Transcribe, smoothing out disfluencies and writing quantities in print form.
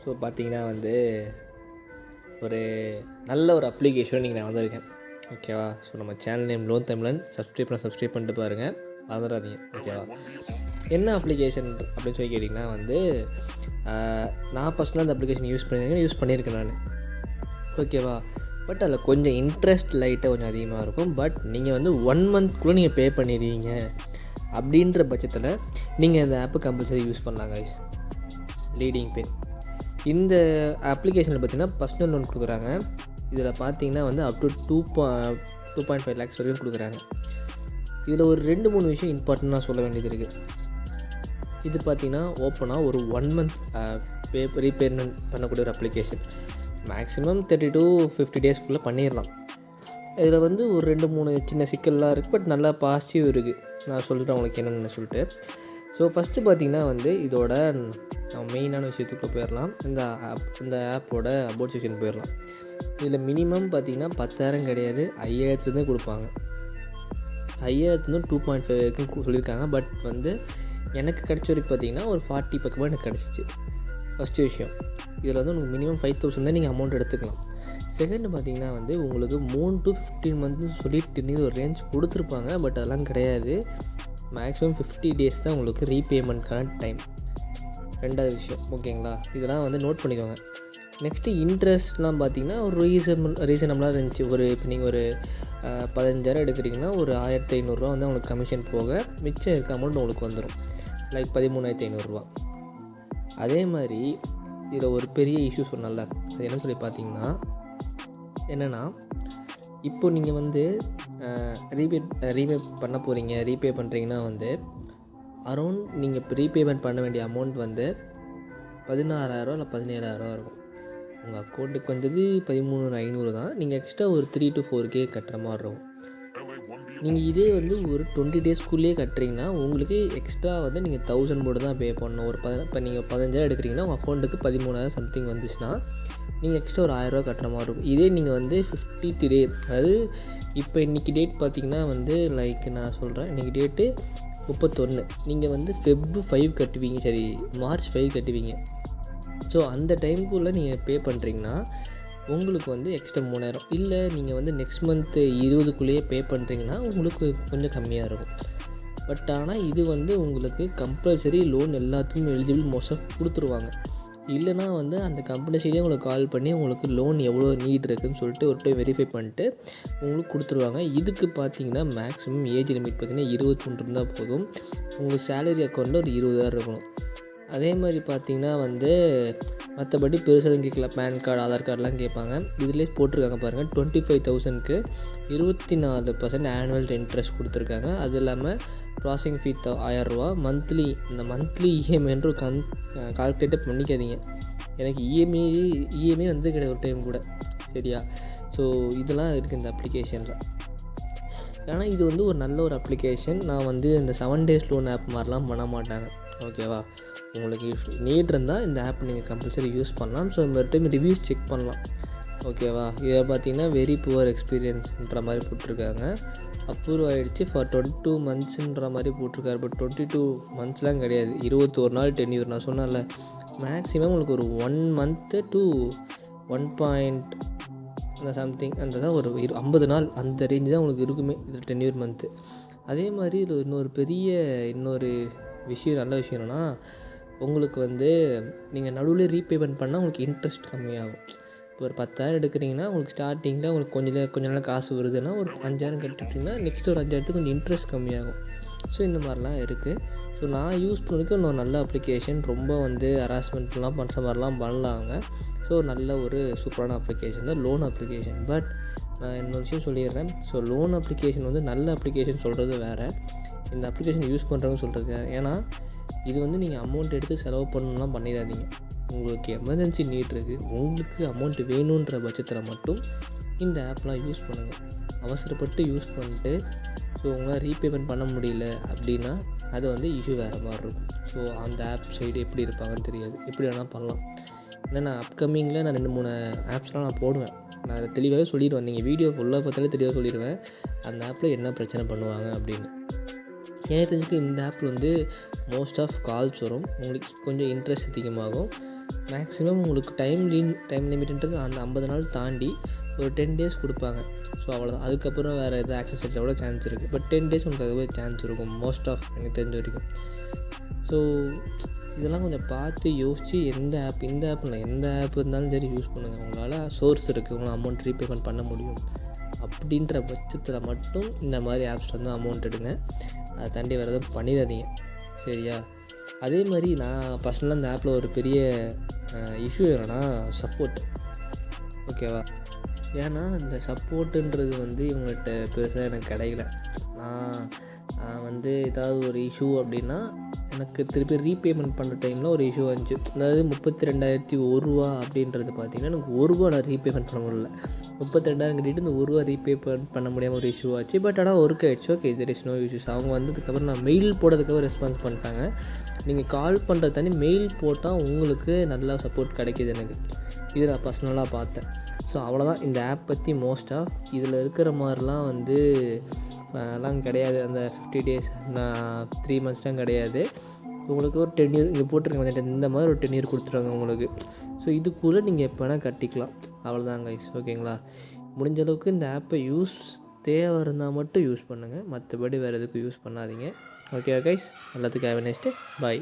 So பார்த்தீங்கன்னா வந்து ஒரு நல்ல ஒரு அப்ளிகேஷன் நீங்கள் நான் வந்திருக்கேன். ஓகேவா? ஸோ நம்ம சேனல் நேம் லோன் தமிழன். சப்ஸ்கிரைப் பண்ணிட்டு பாருங்கள், மறந்துடாதீங்க. ஓகேவா? என்ன அப்ளிகேஷன் அப்படின்னு சொல்லி கேட்டிங்கன்னா வந்து நான் பர்சனலாக அந்த அப்ளிகேஷன் யூஸ் பண்ணியிருக்கேன் நான். ஓகேவா? பட் அதில் கொஞ்சம் இன்ட்ரெஸ்ட் லைட்டாக கொஞ்சம் அதிகமாக இருக்கும். பட் நீங்கள் வந்து 1 மந்த்க்குள்ளே நீங்கள் பே பண்ணிடுவீங்க அப்படின்ற பட்சத்தில் நீங்கள் இந்த ஆப்பை கம்பல்சரி யூஸ் பண்ணலாம் கைஸ். லீடிங் பே இந்த அப்ளிகேஷனில் பார்த்தீங்கன்னா பர்சனல் லோன் கொடுக்குறாங்க. இதில் பார்த்தீங்கன்னா வந்து அப் டு 2.5 lakhs வரைக்கும் கொடுக்குறாங்க. இதில் ஒரு 2-3 விஷயம் இம்பார்ட்டண்ட்டாக சொல்ல வேண்டியது இருக்குது. இது பார்த்தீங்கன்னா ஓப்பனாக ஒரு 1 மந்த் ரீபேமெண்ட் பண்ணக்கூடிய ஒரு அப்ளிகேஷன். மேக்ஸிமம் 30 to 50 daysக்குள்ளே பண்ணிடலாம். இதில் வந்து ஒரு 2-3 சின்ன சிக்கல்லாம் இருக்குது. பட் நல்லா பாசிட்டிவ் இருக்குது. நான் சொல்கிறேன் உங்களுக்கு என்னென்னு சொல்லிட்டு. ஸோ ஃபஸ்ட்டு பார்த்திங்கன்னா வந்து இதோட நம்ம மெயினான விஷயத்துக்குள்ளே போயிடலாம். இந்த ஆப்போட அபவுட் செக்ஷன் போயிடலாம். இதில் மினிமம் பார்த்திங்கன்னா 10,000 கிடையாது, 5,000 கொடுப்பாங்க. 5,000 2.5 வரைக்கும் சொல்லியிருக்காங்க. பட் வந்து எனக்கு கிடச்ச வரைக்கும் பார்த்திங்கன்னா ஒரு 40 பக்கமாக எனக்கு கிடச்சிச்சு. ஃபஸ்ட்டு விஷயம், இதில் வந்து உங்களுக்கு மினிமம் 5,000 தான் நீங்கள் அமௌண்ட் எடுத்துக்கலாம். செகண்டு பார்த்திங்கன்னா வந்து உங்களுக்கு 3 to 15 months சொல்லிட்டு ஒரு ரேஞ்ச் கொடுத்துருப்பாங்க. பட் அதெல்லாம் கிடையாது. மேக்ஸிமம் 50 days தான் உங்களுக்கு ரீபேமெண்ட்கான டைம். ரெண்டாவது விஷயம், ஓகேங்களா? இதெல்லாம் வந்து நோட் பண்ணிக்கோங்க. நெக்ஸ்ட்டு இன்ட்ரெஸ்ட்லாம் பார்த்திங்கன்னா ஒரு ரீசனபிளாக இருந்துச்சு. இப்போ நீங்கள் ஒரு 15,000 எடுக்கிறீங்கன்னா ஒரு 1,500 வந்து உங்களுக்கு கமிஷன் போக மிச்சம் இருக்க அமௌண்ட் உங்களுக்கு வந்துடும். லைக் 13,500. அதே மாதிரி இதில் ஒரு பெரிய இஷ்யூ சொன்னல, அது என்னன்னு சொல்லி பார்த்தீங்கன்னா என்னென்னா, இப்போ நீங்கள் வந்து ரீபே பண்ணுறீங்கன்னா வந்து அரௌண்ட் நீங்கள் இப்போ ரீபேமெண்ட் பண்ண வேண்டிய அமௌண்ட் வந்து 16,000 இல்லை 17,000 இருக்கும். உங்கள் அக்கௌண்ட்டுக்கு வந்தது 13,500 தான். நீங்கள் எக்ஸ்ட்ரா ஒரு 3 to 4K கட்டுற மாதிரி இருக்கும். நீங்கள் இதே வந்து ஒரு 20 daysக்குள்ளேயே கட்டுறீங்கன்னா உங்களுக்கு எக்ஸ்ட்ரா வந்து நீங்கள் 1,000 மட்டும் தான் பே பண்ணணும். இப்போ நீங்கள் 15,000 எடுக்கிறீங்கன்னா உங்கள் அக்கௌண்ட்டுக்கு 13,000 சம்திங் வந்துச்சுன்னா நீங்கள் எக்ஸ்ட்ரா ஒரு 1,000 கட்டுற மாதிரி இருக்கும். இதே நீங்கள் வந்து 50th day, அதாவது இப்போ இன்றைக்கி டேட் பார்த்திங்கன்னா வந்து லைக் நான் சொல்கிறேன், இன்றைக்கி டேட்டு 31. நீங்கள் வந்து Feb 5 கட்டுவீங்க, சரி March 5 கட்டுவீங்க. ஸோ அந்த டைமுக்குள்ளே நீங்கள் பே பண்ணுறீங்கன்னா உங்களுக்கு வந்து எக்ஸ்ட்ரா 3,000. இல்லை நீங்கள் வந்து நெக்ஸ்ட் மந்த்து 20க்குள்ளேயே பே பண்ணுறீங்கன்னா உங்களுக்கு கொஞ்சம் கம்மியாக இருக்கும். பட் ஆனால் இது வந்து உங்களுக்கு கம்பல்சரி லோன் எல்லாத்துக்கும் எலிஜிபிள் மோஸ்ட்டாக கொடுத்துருவாங்க. இல்லைனா வந்து அந்த கம்பெனி சைடே உங்களுக்கு கால் பண்ணி உங்களுக்கு லோன் எவ்வளோ நீட் இருக்குதுன்னு சொல்லிட்டு ஒரு டைம் வெரிஃபை பண்ணிட்டு உங்களுக்கு கொடுத்துருவாங்க. இதுக்கு பார்த்தீங்கன்னா மேக்ஸிமம் ஏஜ் லிமிட் பார்த்திங்கன்னா 21 இருந்தால் போதும். உங்கள் சேலரி அக்கௌண்ட்டில் ஒரு 20,000 இருக்கணும். அதே மாதிரி பார்த்திங்கன்னா வந்து மற்றபடி பெருசாக கேட்கல. பேன் கார்டு, ஆதார் கார்டெலாம் கேட்பாங்க. இதிலே போட்டிருக்காங்க பாருங்கள், 25,000க்கு 24% ஆனுவல் இன்ட்ரெஸ்ட் கொடுத்துருக்காங்க. அது இல்லாமல் ப்ராசஸிங் ஃபீ 1,000 மந்த்லி. இந்த மந்த்லி இஎம்ஐன்ற கால்குலேட்டே பண்ணிக்காதீங்க. எனக்கு இஎம்ஐ வந்து கிடையாது ஒரு டைம் கூட. சரியா? ஸோ இதெல்லாம் இருக்குது இந்த அப்ளிகேஷனில். ஆனால் இது வந்து ஒரு நல்ல ஒரு அப்ளிகேஷன். நான் வந்து இந்த 7 days லோன் ஆப் மாதிரிலாம் பண்ண மாட்டாங்க. ஓகேவா? உங்களுக்கு நீட் இருந்தால் இந்த ஆப் நீங்கள் கம்பல்சரி யூஸ் பண்ணலாம். ஸோ இந்த டைம் ரிவ்யூஸ் செக் பண்ணலாம். ஓகேவா? இதை பார்த்தீங்கன்னா வெரி புவர் எக்ஸ்பீரியன்ஸ்ன்ற மாதிரி போட்டிருக்காங்க. அப்ரூவ் ஆகிடுச்சு ஃபார் 22 monthsன்ற மாதிரி போட்டிருக்காரு. பட் 22 monthsலாம் கிடையாது, 21 நாள் டென்யூர். நான் சொன்னேன்ல, மேக்ஸிமம் உங்களுக்கு ஒரு 1 month to 1 சம்திங் அந்த தான் ஒரு 50 நாள் அந்த ரேஞ்சு தான் உங்களுக்கு இருக்குமே இது டென்யூர் மந்த்து. அதே மாதிரி இது இன்னொரு விஷயம், நல்ல விஷயம் என்னென்னா, உங்களுக்கு வந்து நீங்கள் நடுவில் ரீபேமெண்ட் பண்ணால் உங்களுக்கு இன்ட்ரெஸ்ட் கம்மியாகும். இப்போ ஒரு 10,000 எடுக்கிறீங்கன்னா உங்களுக்கு ஸ்டார்டிங்கில் உங்களுக்கு கொஞ்ச நாள் காசு வருதுன்னா ஒரு 5,000 கட்டிட்டிங்கன்னா நெக்ஸ்ட் ஒரு 5,000 கொஞ்சம் இன்ட்ரெஸ்ட் கம்மியாகும். ஸோ இந்த மாதிரிலாம் இருக்குது. ஸோ நான் யூஸ் பண்ணிக்க இன்னொரு நல்ல அப்ளிகேஷன். ரொம்ப வந்து ஹராஸ்மெண்ட்லாம் பண்ணுற மாதிரிலாம் பண்ணலாங்க. ஸோ நல்ல ஒரு சூப்பரான அப்ளிகேஷன் தான் லோன் அப்ளிகேஷன். பட் நான் இன்னொரு விஷயம் சொல்லிடுறேன். ஸோ லோன் அப்ளிகேஷன் வந்து நல்ல அப்ளிகேஷன் சொல்கிறது வேறு, இந்த அப்ளிகேஷன் யூஸ் பண்ணுறவங்க சொல்கிறது வேறு. ஏன்னா இது வந்து நீங்கள் அமௌண்ட் எடுத்து செலவு பண்ணணும்லாம் பண்ணிடாதீங்க. உங்களுக்கு எமர்ஜென்சி நீட் இருக்குது, உங்களுக்கு அமௌண்ட் வேணுன்ற பட்சத்தில் மட்டும் இந்த ஆப்லாம் யூஸ் பண்ணுங்கள். அவசரப்பட்டு யூஸ் பண்ணிட்டு ஸோ உங்களால் ரீபேமெண்ட் பண்ண முடியல அப்படின்னா அது வந்து இஷ்யூ வேறு மாதிரி இருக்கும். ஸோ அந்த ஆப் சைடு எப்படி இருப்பாங்கன்னு தெரியாது, எப்படி வேணால் பண்ணலாம். ஏன்னா நான் அப்கமிங்கில் நான் 2-3 ஆப்ஸ்லாம் நான் போடுவேன். நான் அதை தெளிவாகவே சொல்லிடுவேன். நீங்கள் வீடியோ ஃபுல்லாக பார்த்தாலே தெளிவாக சொல்லிடுவேன் அந்த ஆப்பில் என்ன பிரச்சனை பண்ணுவாங்க அப்படின்னு. எனக்கு தெரிஞ்சு இந்த ஆப்பில் வந்து மோஸ்ட் ஆஃப் கால்ஸ் வரும், உங்களுக்கு கொஞ்சம் இன்ட்ரெஸ்ட் அதிகமாகும். மேக்ஸிமம் உங்களுக்கு டைம் லிமிட்ன்றது அந்த 50 நாள் தாண்டி ஒரு 10 டேஸ் கொடுப்பாங்க. ஸோ அவ்வளோதான். அதுக்கப்புறம் வேறு எதாவது ஆக்சஸ் எடுத்தால் கூட சான்ஸ் இருக்குது. பட் 10 டேஸ் உங்களுக்கு அதுவே சான்ஸ் இருக்கும் மோஸ்ட் ஆஃப் எனக்கு தெரிஞ்ச வரைக்கும். ஸோ இதெல்லாம் கொஞ்சம் பார்த்து யோசித்து இந்த ஆப் எந்த ஆப் இருந்தாலும் சரி யூஸ் பண்ணுங்கள். உங்களால் சோர்ஸ் இருக்குது, உங்களால் அமௌண்ட் ரீபேமெண்ட் பண்ண முடியும் அப்படின்ற பட்சத்தில் மட்டும் இந்த மாதிரி ஆப்ஸ் வந்து அமௌண்ட் எடுங்க. அதை தாண்டி வேறு எதுவும் பண்ணிடாதீங்க, சரியா? அதே மாதிரி நான் பர்சனலாக இந்த ஆப்பில் ஒரு பெரிய இஷ்யூ என்னென்னா சப்போர்ட், ஓகேவா? ஏன்னா இந்த சப்போர்ட்டுன்றது வந்து இவங்கள்ட்ட பெருசாக எனக்கு கிடைக்கல. நான் வந்து ஏதாவது ஒரு இஷ்யூ அப்படின்னா எனக்கு திருப்பி ரீபேமெண்ட் பண்ணுற டைமில் ஒரு இஷ்யூ வந்துச்சு. அதாவது 32,001 அப்படின்றது பார்த்திங்கன்னா எனக்கு ரூபா நான் ரீபேமெண்ட் பண்ண முடியல. 32,000 கட்டிட்டு இந்த ரூபா ரீபேமெண்ட் பண்ண முடியாமல் ஒரு இஷ்யூ ஆச்சு. பட் ஆனால் ஒர்க் ஆகிடுச்சு. Okay, there is no issues. அவங்க வந்ததுக்கப்புறம் நான் மெயில் போடுறதுக்காக ரெஸ்பான்ஸ் பண்ணிட்டாங்க. நீங்கள் கால் பண்ணுறது தனி மெயில் போட்டால் உங்களுக்கு நல்லா சப்போர்ட் கிடைக்கிது எனக்கு. இது நான் பர்சனலாக பார்த்தேன். ஸோ அவ்வளோதான் இந்த ஆப் பற்றி மோஸ்ட் ஆஃப். இதில் இருக்கிற மாதிரிலாம் வந்து எல்லாம் கிடையாது. அந்த 50 டேஸ் 3 மந்த்ஸ்லாம் கிடையாது. உங்களுக்கு ஒரு 10 இயர் இங்கே போட்டிருக்காங்க, இந்த மாதிரி ஒரு 10 இயர் கொடுத்துருவாங்க உங்களுக்கு. ஸோ இதுக்குள்ளே நீங்கள் எப்போ வேணால் கட்டிக்கலாம். அவ்வளோதான் கைஸ், ஓகேங்களா? முடிஞ்ச அளவுக்கு இந்த ஆப்பை தேவை இருந்தால் மட்டும் யூஸ் பண்ணுங்கள். மற்றபடி வேறு எதுக்கும் யூஸ் பண்ணாதீங்க. ஓகே கைஸ், எல்லாத்துக்கும் have a nice day. Bye.